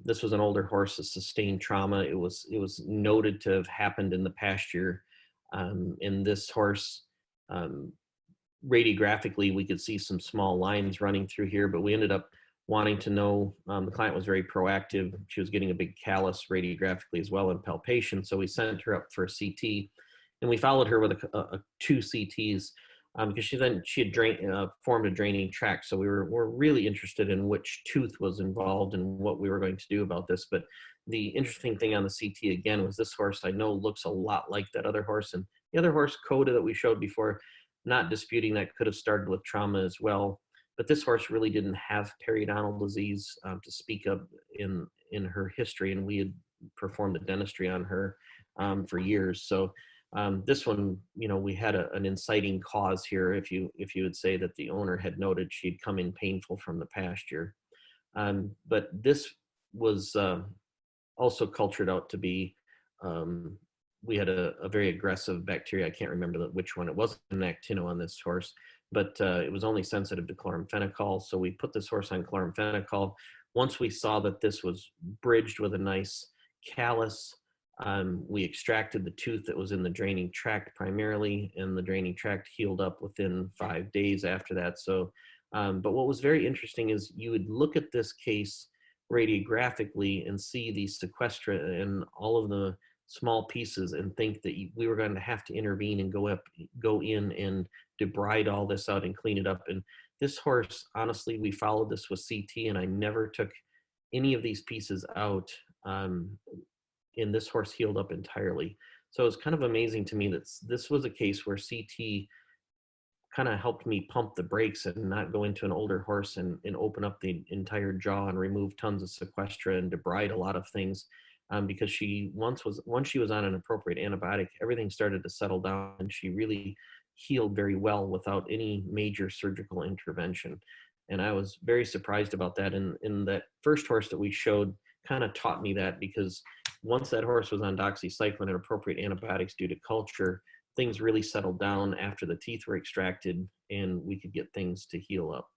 This was an older horse that sustained trauma. It was noted to have happened in the pasture. In this horse, um, radiographically, we could see some small lines running through here, but we ended up wanting to know. The client was very proactive. She was getting a big callus radiographically as well in palpation, so we sent her up for a CT, and we followed her with two CTs because she had formed a draining tract. So we're really interested in which tooth was involved and what we were going to do about this. But the interesting thing on the CT again was this horse I know looks a lot like that other horse, and the other horse, Coda, that we showed before, not disputing that could have started with trauma as well. But this horse really didn't have periodontal disease to speak of in her history, and we had performed the dentistry on her for years. So this one, we had an inciting cause here. If you would say that the owner had noted she'd come in painful from the pasture, but this was also cultured out to be. We had a very aggressive bacteria. I can't remember which one. It wasn't an actino on this horse, but it was only sensitive to chloramphenicol. So we put this horse on chloramphenicol. Once we saw that this was bridged with a nice callus, we extracted the tooth that was in the draining tract primarily, and the draining tract healed up within 5 days after that. So, but what was very interesting is you would look at this case radiographically and see the sequestra and all of the small pieces and think that we were going to have to intervene and go in and debride all this out and clean it up. And this horse, honestly, we followed this with CT, and I never took any of these pieces out. And this horse healed up entirely. So it's kind of amazing to me that this was a case where CT kind of helped me pump the brakes and not go into an older horse and open up the entire jaw and remove tons of sequestra and debride a lot of things. Because once she was on an appropriate antibiotic, everything started to settle down, and she really healed very well without any major surgical intervention. And I was very surprised about that. And in that first horse that we showed kind of taught me that, because once that horse was on doxycycline and appropriate antibiotics due to culture, things really settled down after the teeth were extracted and we could get things to heal up.